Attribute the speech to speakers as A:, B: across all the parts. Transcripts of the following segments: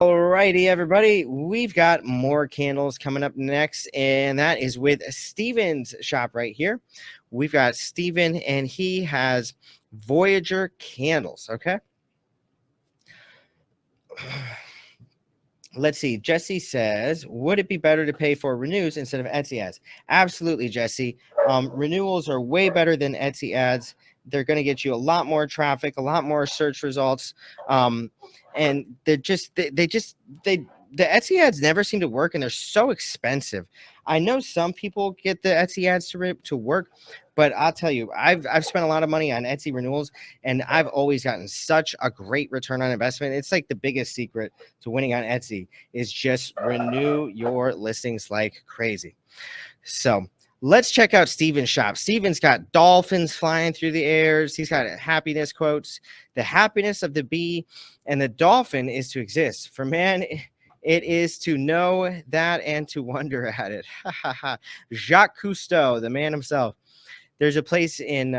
A: Alrighty, everybody, we've got more candles coming up next, and that is with Steven's shop right here. We've got Steven, and he has Voyager candles. Okay. Let's see. Jesse says, would it be better to pay for renews instead of Etsy ads? Absolutely, Jesse. Renewals are way better than Etsy ads. They're going to get you a lot more traffic, a lot more search results. And they're just, they, the Etsy ads never seem to work, and they're so expensive. I know some people get the Etsy ads to work, but I'll tell you, I've spent a lot of money on Etsy renewals, and I've always gotten such a great return on investment. It's like the biggest secret to winning on Etsy is just renew your listings like crazy. So let's check out Steven's shop. Steven's got dolphins flying through the airs. He's got happiness quotes. The happiness of the bee and the dolphin is to exist. For man, it is to know that and to wonder at it. Jacques Cousteau, the man himself. There's a place in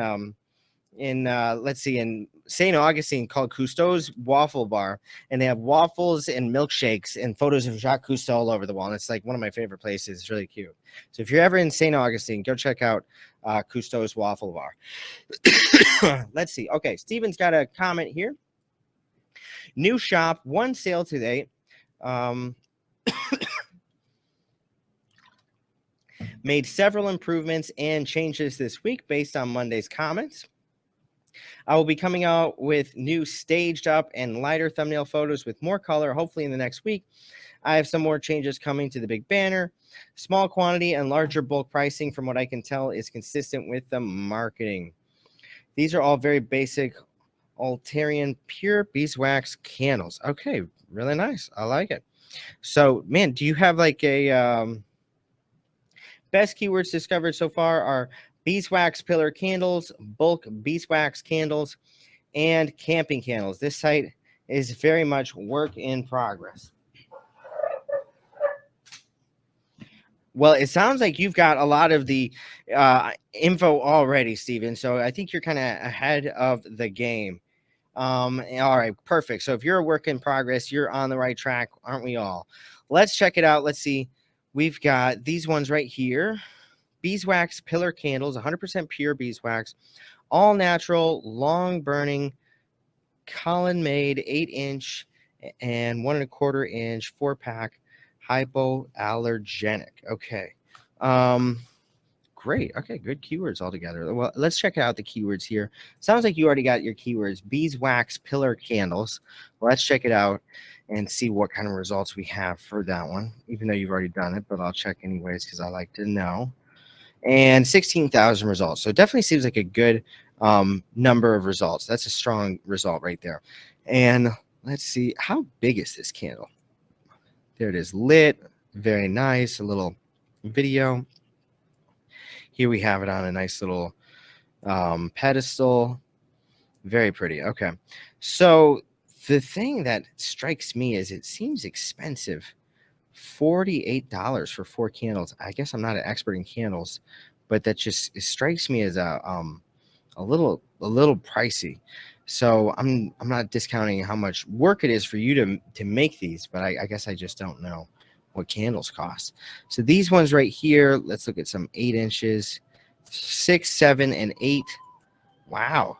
A: let's see, in St. Augustine called Cousteau's Waffle Bar, and they have waffles and milkshakes and photos of Jacques Cousteau all over the wall. And it's like one of my favorite places. It's really cute. So if you're ever in St. Augustine, go check out Cousteau's Waffle Bar. Let's see. Okay, Steven's got a comment here. New shop, one sale today. Made several improvements and changes this week based on Monday's comments. I will be coming out with new staged up and lighter thumbnail photos with more color, hopefully in the next week. I have some more changes coming to the big banner. Small quantity and larger bulk pricing, from what I can tell, is consistent with the marketing. These are all very basic Altarian pure beeswax candles. Okay, really nice. I like it. So, man, do you have like a best keywords discovered so far are beeswax pillar candles, bulk beeswax candles, and camping candles. This site is very much work in progress. Well, it sounds like you've got a lot of the info already, Steven. So I think you're kind of ahead of the game. All right, perfect. So if you're a work in progress, you're on the right track, aren't we all? Let's check it out. Let's see. We've got these ones right here. Beeswax pillar candles, 100% pure beeswax, all natural, long burning, Colin made 8-inch and 1.25 inch 4-pack, hypoallergenic. Okay. Great. Okay, good keywords altogether. Well, let's check out the keywords here. Sounds like you already got your keywords. Beeswax pillar candles. Let's check it out and see what kind of results we have for that one, even though you've already done it, but I'll check anyways because I like to know. And 16,000 results. So it definitely seems like a good number of results. That's a strong result right there. And let's see, how big is this candle? There it is, lit, very nice, a little video. Here we have it on a nice little pedestal. Very pretty. Okay. So the thing that strikes me is it seems expensive. $48 for 4 candles. I guess I'm not an expert in candles, but that just it strikes me as a little pricey. So I'm not discounting how much work it is for you to make these, but I guess I just don't know what candles cost. So these ones right here, let's look at some 8 inches, 6, 7, and 8. Wow.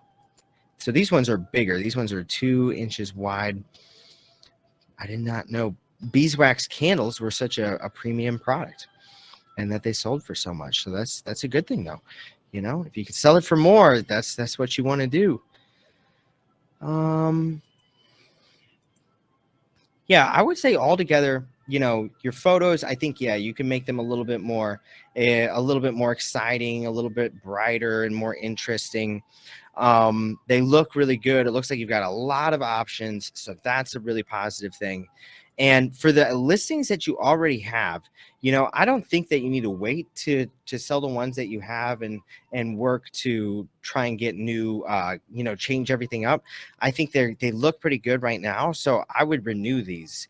A: So these ones are bigger. These ones are 2 inches wide. I did not know beeswax candles were such a premium product and that they sold for so much. So that's a good thing, though. You know, if you could sell it for more, that's what you want to do. Yeah, I would say altogether, you know, your photos, I think, yeah, you can make them a little bit more exciting, a little bit brighter and more interesting. They look really good. It looks like you've got a lot of options. So that's a really positive thing. And for the listings that you already have, you know, I don't think that you need to wait to sell the ones that you have and work to try and get new, you know, change everything up. I think they look pretty good right now. So I would renew these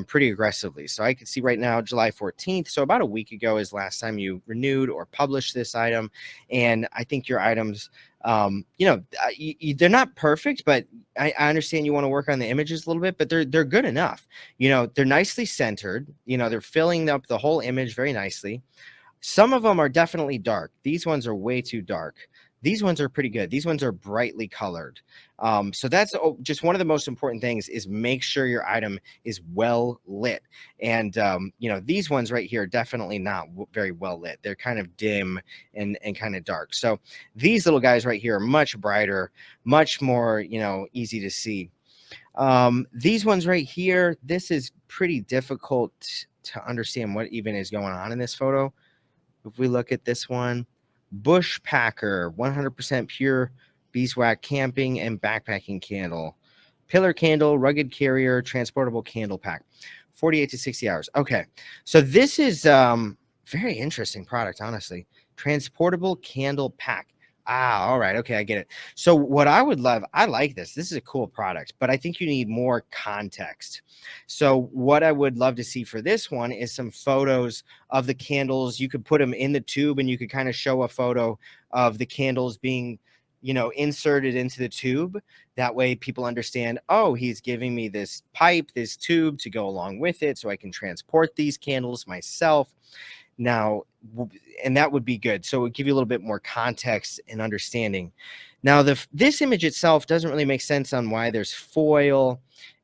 A: pretty aggressively. So I can see right now, July 14th. So about a week ago is last time you renewed or published this item. And I think your items They're not perfect, but I understand you want to work on the images a little bit, but they're good enough. They're nicely centered. They're filling up the whole image very nicely. Some of them are definitely dark. These ones are way too dark. These ones are pretty good. These ones are brightly colored. So that's just one of the most important things is make sure your item is well lit. And, these ones right here are definitely not very well lit. They're kind of dim and kind of dark. So these little guys right here are much brighter, much more, easy to see. These ones right here, this is pretty difficult to understand what even is going on in this photo. If we look at this one, Bush Packer, 100% pure beeswax camping and backpacking candle. Pillar candle, rugged carrier, transportable candle pack. 48 to 60 hours. Okay. So this is very interesting product, honestly. Transportable candle pack. All right. Okay, I get it. So what I would love, I like this. This is a cool product, but I think you need more context. So what I would love to see for this one is some photos of the candles. You could put them in the tube and you could kind of show a photo of the candles being, inserted into the tube. That way people understand, oh, he's giving me this pipe, this tube to go along with it so I can transport these candles myself. Now, and that would be good. So it would give you a little bit more context and understanding. Now, this image itself doesn't really make sense on why there's foil,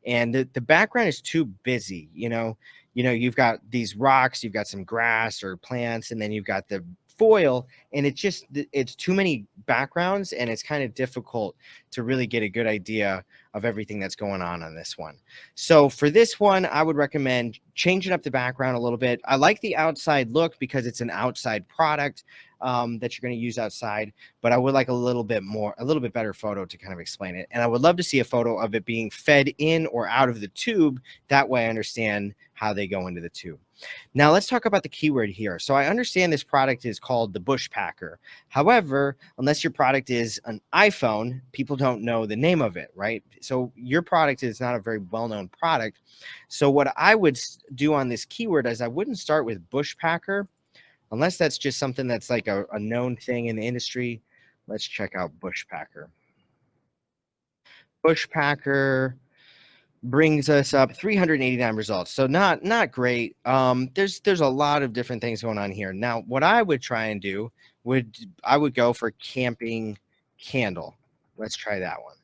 A: and the background is too busy. You've got these rocks, you've got some grass or plants, and then you've got the foil, and it's too many backgrounds, and it's kind of difficult to really get a good idea of everything that's going on this one. So for this one, I would recommend changing up the background a little bit. I like the outside look because it's an outside product that you're going to use outside, but I would like a little bit better photo to kind of explain it. And I would love to see a photo of it being fed in or out of the tube. That way I understand how they go into the tube. Now let's talk about the keyword here. So I understand this product is called the Bush Packer. However, unless your product is an iPhone, people don't know the name of it, right? So your product is not a very well-known product. So what I would do on this keyword is I wouldn't start with Bush Packer, unless that's just something that's like a known thing in the industry. Let's check out Bush Packer. Bush Packer brings us up 389 results. So not great. There's a lot of different things going on here. Now, what I would try and do I would go for camping candle. Let's try that one.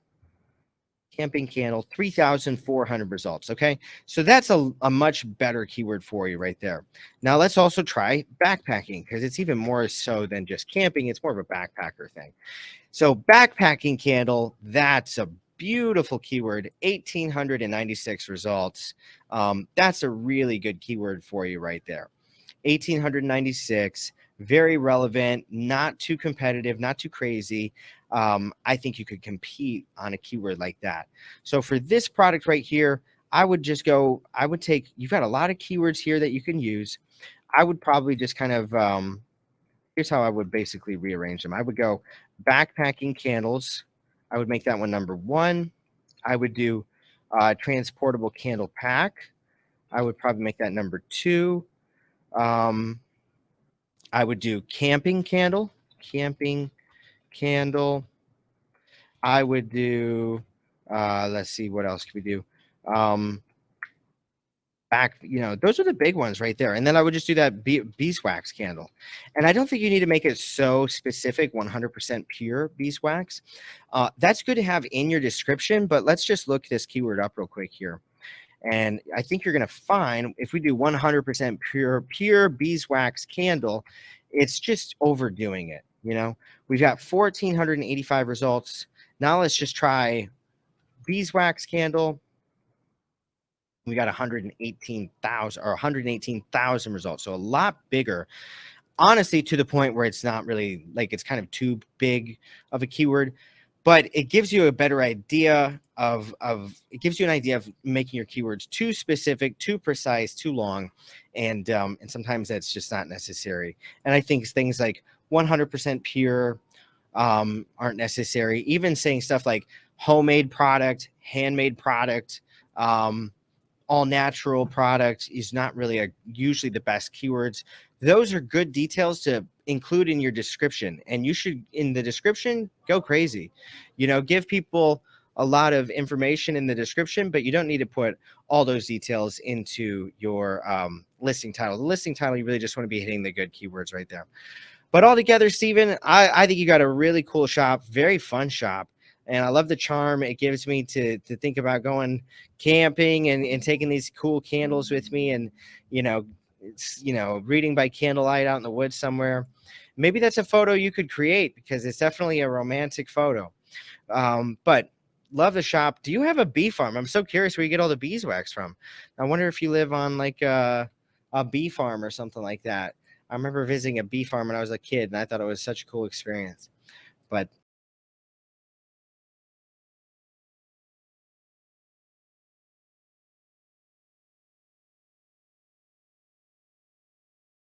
A: Camping candle, 3,400 results. Okay, so that's a much better keyword for you right there. Now let's also try backpacking, because it's even more so than just camping. It's more of a backpacker thing. So backpacking candle, that's a beautiful keyword, 1,896 results. That's a really good keyword for you right there. 1,896, very relevant, not too competitive, not too crazy. I think you could compete on a keyword like that. So for this product right here, I would you've got a lot of keywords here that you can use. I would probably just kind of, here's how I would basically rearrange them. I would go backpacking candles. I would make that one number 1. I would do transportable candle pack. I would probably make that number 2. I would do camping candle. I would do, let's see, what else could we do? Those are the big ones right there. And then I would just do that beeswax candle. And I don't think you need to make it so specific, 100% pure beeswax. That's good to have in your description, but let's just look this keyword up real quick here. And I think you're going to find if we do 100% pure beeswax candle, it's just overdoing it. We've got 1,485 results. Now let's just try beeswax candle. We got 118,000 results. So a lot bigger, honestly, to the point where it's not really like it's kind of too big of a keyword, but it gives you a better idea of making your keywords too specific, too precise, too long. And sometimes that's just not necessary. And I think things like 100% pure aren't necessary. Even saying stuff like homemade product, handmade product, all natural product is not really usually the best keywords. Those are good details to include in your description. And you should, in the description, go crazy. Give people a lot of information in the description, but you don't need to put all those details into your listing title. The listing title, you really just want to be hitting the good keywords right there. But altogether, Steven, I think you got a really cool shop, very fun shop. And I love the charm it gives me to think about going camping and taking these cool candles with me and, reading by candlelight out in the woods somewhere. Maybe that's a photo you could create because it's definitely a romantic photo. But love the shop. Do you have a bee farm? I'm so curious where you get all the beeswax from. I wonder if you live on like a bee farm or something like that. I remember visiting a bee farm when I was a kid, and I thought it was such a cool experience. But